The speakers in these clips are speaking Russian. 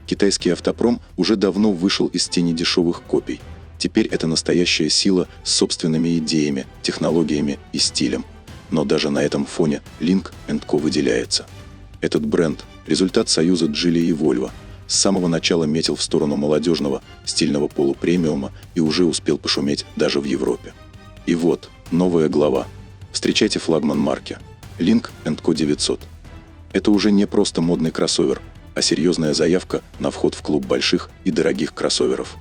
Китайский автопром уже давно вышел из тени дешевых копий. Теперь это настоящая сила с собственными идеями, технологиями и стилем. Но даже на этом фоне Lynk & Co выделяется. Этот бренд – результат союза Geely и Volvo. С самого начала метил в сторону молодежного, стильного полупремиума и уже успел пошуметь даже в Европе. И вот, новая глава. Встречайте флагман марки – Lynk & Co 900. Это уже не просто модный кроссовер, а серьезная заявка на вход в клуб больших и дорогих кроссоверов.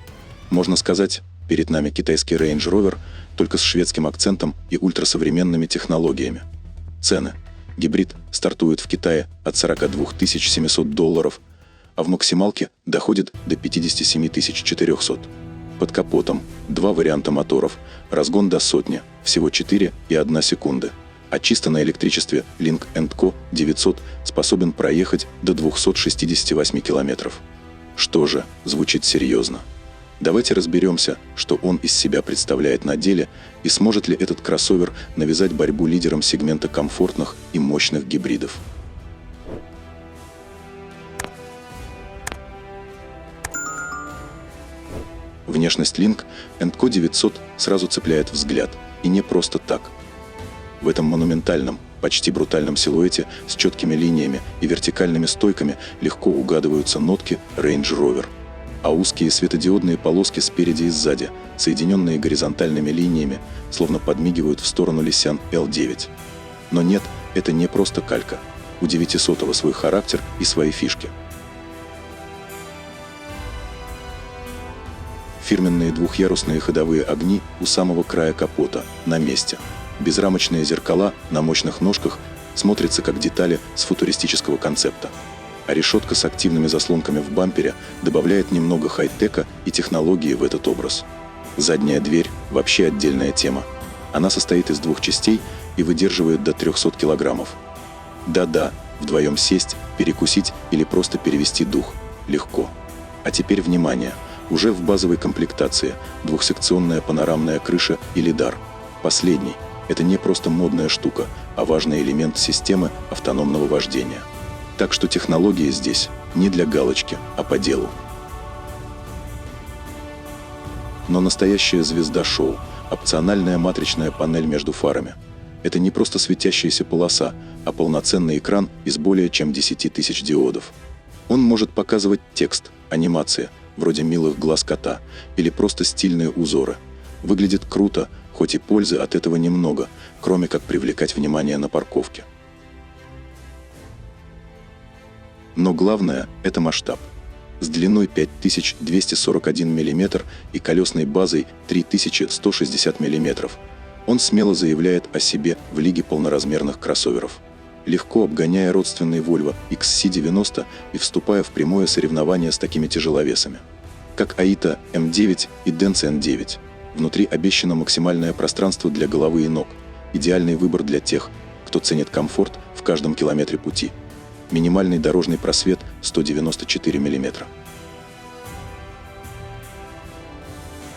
Можно сказать, перед нами китайский Range Rover, только с шведским акцентом и ультрасовременными технологиями. Цены. Гибрид стартует в Китае от $42 700, а в максималке доходит до $57 400. Под капотом два варианта моторов, разгон до сотни, всего 4,1 секунды. А чисто на электричестве Lynk & Co 900 способен проехать до 268 километров. Что же, звучит серьезно. Давайте разберемся, что он из себя представляет на деле и сможет ли этот кроссовер навязать борьбу лидерам сегмента комфортных и мощных гибридов. Внешность Lynk & Co 900 сразу цепляет взгляд, и не просто так. В этом монументальном, почти брутальном силуэте с четкими линиями и вертикальными стойками легко угадываются нотки Range Rover. А узкие светодиодные полоски спереди и сзади, соединенные горизонтальными линиями, словно подмигивают в сторону Nissan L9. Но нет, это не просто калька. У 900-го свой характер и свои фишки. Фирменные двухъярусные ходовые огни у самого края капота, на месте. Безрамочные зеркала на мощных ножках смотрятся как детали с футуристического концепта. А решетка с активными заслонками в бампере добавляет немного хай-тека и технологии в этот образ. Задняя дверь – вообще отдельная тема. Она состоит из двух частей и выдерживает до 300 килограммов. Да-да, вдвоем сесть, перекусить или просто перевести дух – легко. А теперь внимание! Уже в базовой комплектации двухсекционная панорамная крыша и лидар. Последний – это не просто модная штука, а важный элемент системы автономного вождения. Так что технологии здесь не для галочки, а по делу. Но настоящая звезда шоу – опциональная матричная панель между фарами. Это не просто светящаяся полоса, а полноценный экран из более чем 10 тысяч диодов. Он может показывать текст, анимации, вроде милых глаз кота, или просто стильные узоры. Выглядит круто, хоть и пользы от этого немного, кроме как привлекать внимание на парковке. Но главное – это масштаб. С длиной 5241 мм и колесной базой 3160 мм. Он смело заявляет о себе в лиге полноразмерных кроссоверов, легко обгоняя родственный Volvo XC90 и вступая в прямое соревнование с такими тяжеловесами, как Aita M9 и Denza N9. Внутри обещано максимальное пространство для головы и ног, идеальный выбор для тех, кто ценит комфорт в каждом километре пути. Минимальный дорожный просвет 194 мм.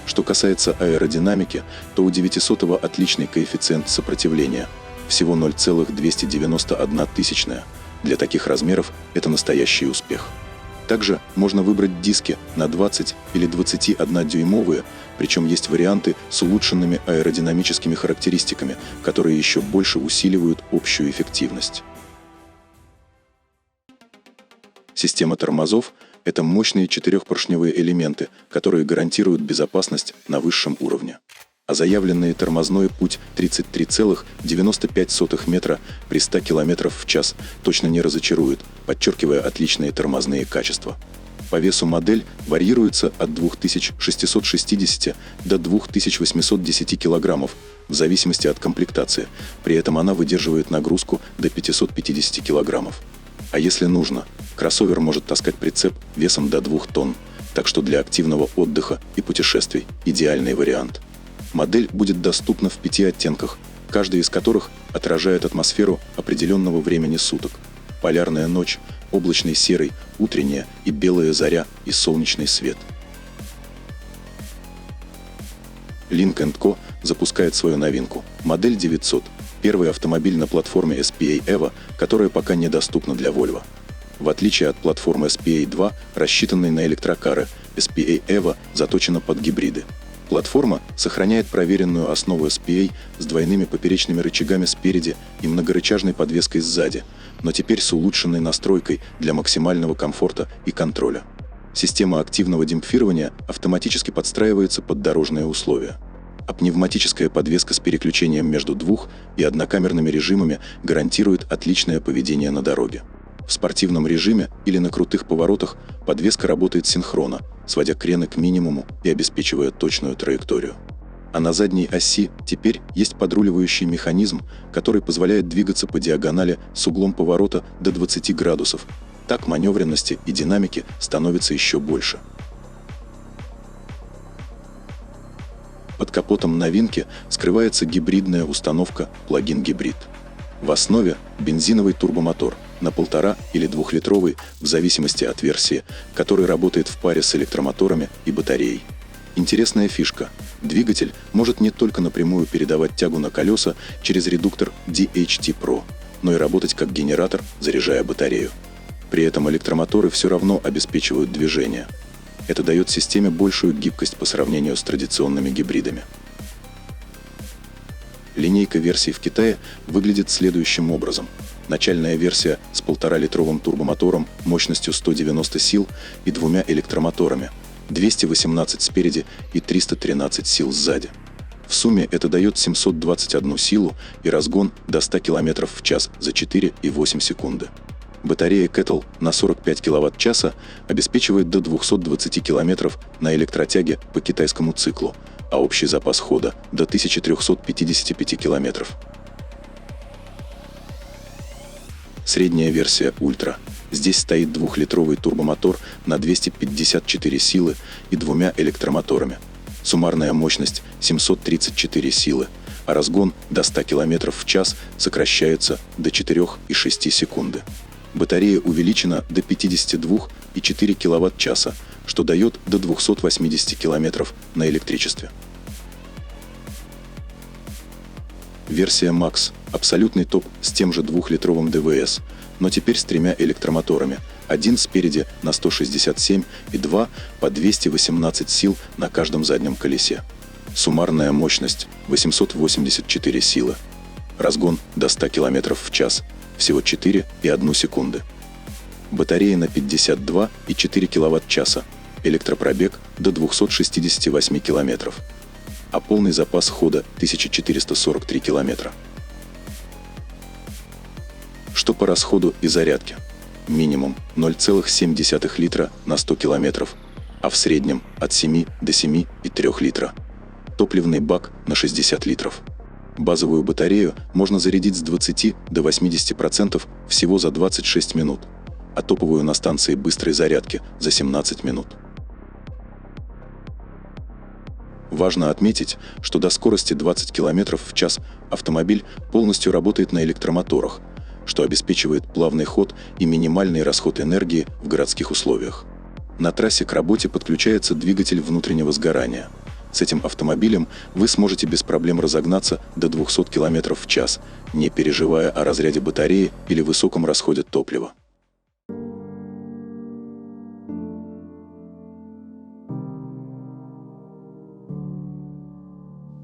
Что касается аэродинамики, то у 900-го отличный коэффициент сопротивления – всего 0,291 тысячная. Для таких размеров это настоящий успех. Также можно выбрать диски на 20 или 21-дюймовые, причем есть варианты с улучшенными аэродинамическими характеристиками, которые еще больше усиливают общую эффективность. Система тормозов – это мощные четырехпоршневые элементы, которые гарантируют безопасность на высшем уровне. А заявленный тормозной путь 33,95 метра при 100 км в час точно не разочарует, подчеркивая отличные тормозные качества. По весу модель варьируется от 2660 до 2810 кг, в зависимости от комплектации, при этом она выдерживает нагрузку до 550 кг. А если нужно, кроссовер может таскать прицеп весом до 2 тонн, так что для активного отдыха и путешествий идеальный вариант. Модель будет доступна в 5 оттенках, каждый из которых отражает атмосферу определенного времени суток. Полярная ночь, облачный серый, утренняя и белая заря и солнечный свет. Lynk & Co запускает свою новинку – модель 900, первый автомобиль на платформе SPA EVO, которая пока недоступна для Volvo. В отличие от платформы SPA2, рассчитанной на электрокары, SPA EVO заточена под гибриды. Платформа сохраняет проверенную основу SPA с двойными поперечными рычагами спереди и многорычажной подвеской сзади, но теперь с улучшенной настройкой для максимального комфорта и контроля. Система активного демпфирования автоматически подстраивается под дорожные условия. А пневматическая подвеска с переключением между двух- и однокамерными режимами гарантирует отличное поведение на дороге. В спортивном режиме или на крутых поворотах подвеска работает синхронно, сводя крены к минимуму и обеспечивая точную траекторию. А на задней оси теперь есть подруливающий механизм, который позволяет двигаться по диагонали с углом поворота до 20 градусов. Так маневренности и динамики становится еще больше. Под капотом новинки скрывается гибридная установка плагин-гибрид. В основе бензиновый турбомотор на 1,5 или 2-литровый, в зависимости от версии, который работает в паре с электромоторами и батареей. Интересная фишка. Двигатель может не только напрямую передавать тягу на колеса через редуктор DHT Pro, но и работать как генератор, заряжая батарею. При этом электромоторы все равно обеспечивают движение. Это дает системе большую гибкость по сравнению с традиционными гибридами. Линейка версий в Китае выглядит следующим образом. Начальная версия с 1,5-литровым турбомотором мощностью 190 сил и 2 электромоторами, 218 спереди и 313 сил сзади. В сумме это дает 721 силу и разгон до 100 км в час за 4,8 секунды. Батарея Kettle на 45 кВт-часа обеспечивает до 220 км на электротяге по китайскому циклу, а общий запас хода до 1355 км. Средняя версия Ультра. Здесь стоит 2-литровый турбомотор на 254 силы и 2 электромоторами. Суммарная мощность 734 силы, а разгон до 100 км в час сокращается до 4,6 секунды. Батарея увеличена до 52,4 кВт-часа, что дает до 280 км на электричестве. Версия Max – абсолютный топ с тем же 2-литровым ДВС, но теперь с 3 электромоторами, один спереди на 167 и 2 по 218 сил на каждом заднем колесе. Суммарная мощность – 884 силы. Разгон до 100 км в час, всего 4,1 секунды. Батарея на 52,4 кВт-часа, электропробег до 268 км. А полный запас хода 1443 км. Что по расходу и зарядке? Минимум 0,7 литра на 100 км, а в среднем от 7 до 7,3 литра. Топливный бак на 60 литров. Базовую батарею можно зарядить с 20 до 80% всего за 26 минут, а топовую на станции быстрой зарядки за 17 минут. Важно отметить, что до скорости 20 км в час автомобиль полностью работает на электромоторах, что обеспечивает плавный ход и минимальный расход энергии в городских условиях. На трассе к работе подключается двигатель внутреннего сгорания. С этим автомобилем вы сможете без проблем разогнаться до 200 км в час, не переживая о разряде батареи или высоком расходе топлива.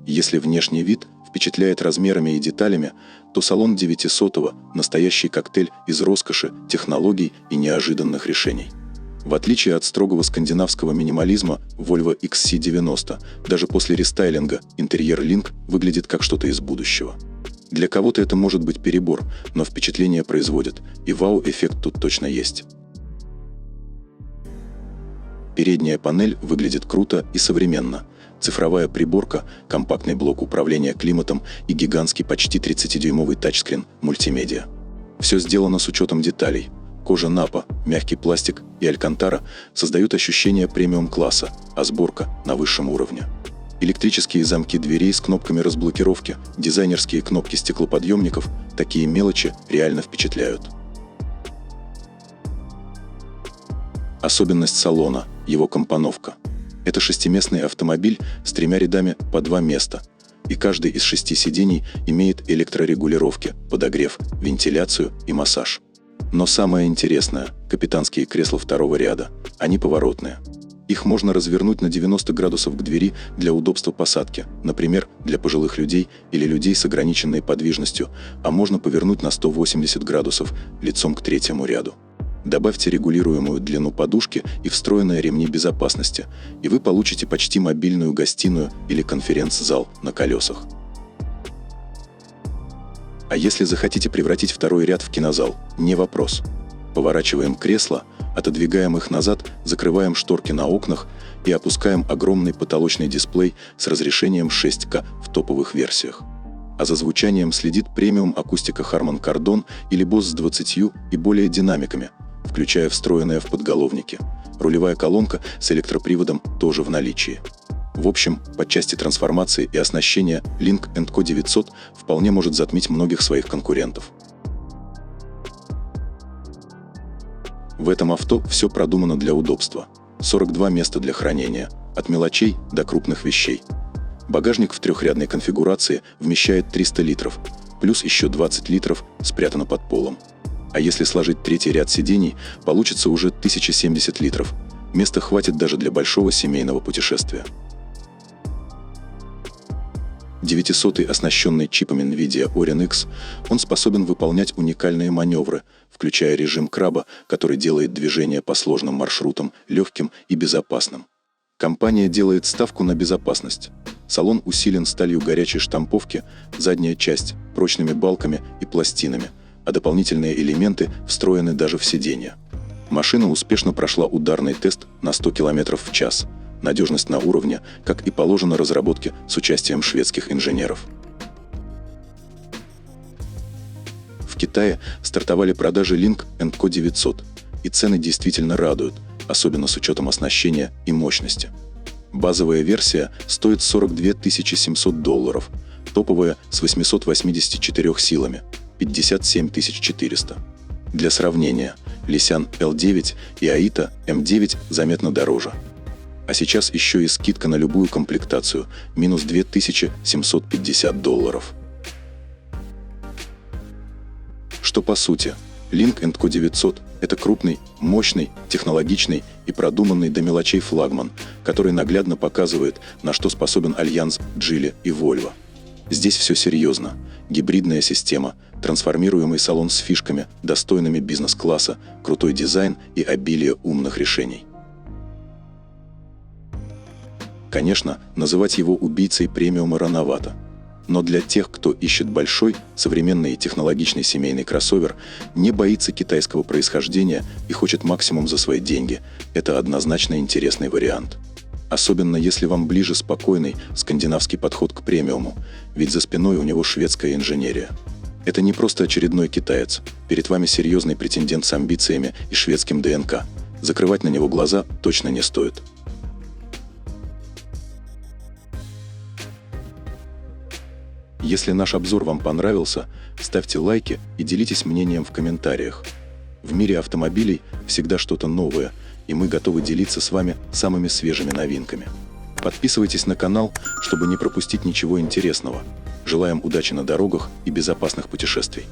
Если внешний вид впечатляет размерами и деталями, то салон 900-го – настоящий коктейль из роскоши, технологий и неожиданных решений. В отличие от строгого скандинавского минимализма Volvo XC90, даже после рестайлинга интерьер Link выглядит как что-то из будущего. Для кого-то это может быть перебор, но впечатление производит, и вау-эффект тут точно есть. Передняя панель выглядит круто и современно. Цифровая приборка, компактный блок управления климатом и гигантский почти 30-дюймовый тачскрин мультимедиа. Все сделано с учетом деталей. Кожа Напа, мягкий пластик и алькантара создают ощущение премиум-класса, а сборка на высшем уровне. Электрические замки дверей с кнопками разблокировки, дизайнерские кнопки стеклоподъемников – такие мелочи реально впечатляют. Особенность салона – его компоновка. Это шестиместный автомобиль с 3 рядами по 2 места, и каждый из 6 сидений имеет электрорегулировки, подогрев, вентиляцию и массаж. Но самое интересное Капитанские кресла второго ряда. Они поворотные. Их можно развернуть на 90 градусов к двери для удобства посадки, например, для пожилых людей или людей с ограниченной подвижностью, а можно повернуть на 180 градусов лицом к третьему ряду. Добавьте регулируемую длину подушки и встроенные ремни безопасности, и вы получите почти мобильную гостиную или конференц-зал на колесах. А если захотите превратить второй ряд в кинозал, не вопрос. Поворачиваем кресла, отодвигаем их назад, закрываем шторки на окнах и опускаем огромный потолочный дисплей с разрешением 6К в топовых версиях. А за звучанием следит премиум акустика Harman Kardon или Bose с 20 и более динамиками, включая встроенные в подголовники. Рулевая колонка с электроприводом тоже в наличии. В общем, по части трансформации и оснащения Lynk & Co 900 вполне может затмить многих своих конкурентов. В этом авто все продумано для удобства. 42 места для хранения, от мелочей до крупных вещей. Багажник в трехрядной конфигурации вмещает 300 литров, плюс еще 20 литров спрятано под полом. А если сложить третий ряд сидений, получится уже 1070 литров. Места хватит даже для большого семейного путешествия. 900-й, оснащенный чипами NVIDIA Orin X, он способен выполнять уникальные маневры, включая режим краба, который делает движение по сложным маршрутам легким и безопасным. Компания делает ставку на безопасность. Салон усилен сталью горячей штамповки, задняя часть – прочными балками и пластинами, а дополнительные элементы встроены даже в сиденья. Машина успешно прошла ударный тест на 100 км в час. Надежность на уровне, как и положено разработке с участием шведских инженеров. В Китае стартовали продажи Lynk & Co 900, и цены действительно радуют, особенно с учетом оснащения и мощности. Базовая версия стоит $42 700, топовая с 884 силами – $57 400. Для сравнения, Lisyan L9 и Aita M9 заметно дороже. А сейчас еще и скидка на любую комплектацию – минус $2750. Что по сути, Lynk & Co 900 – это крупный, мощный, технологичный и продуманный до мелочей флагман, который наглядно показывает, на что способен альянс Geely и Volvo. Здесь все серьезно. Гибридная система, трансформируемый салон с фишками, достойными бизнес-класса, крутой дизайн и обилие умных решений. Конечно, называть его убийцей премиума рановато. Но для тех, кто ищет большой, современный и технологичный семейный кроссовер, не боится китайского происхождения и хочет максимум за свои деньги, это однозначно интересный вариант. Особенно если вам ближе спокойный скандинавский подход к премиуму, ведь за спиной у него шведская инженерия. Это не просто очередной китаец, перед вами серьезный претендент с амбициями и шведским ДНК. Закрывать на него глаза точно не стоит. Если наш обзор вам понравился, ставьте лайки и делитесь мнением в комментариях. В мире автомобилей всегда что-то новое, и мы готовы делиться с вами самыми свежими новинками. Подписывайтесь на канал, чтобы не пропустить ничего интересного. Желаем удачи на дорогах и безопасных путешествий.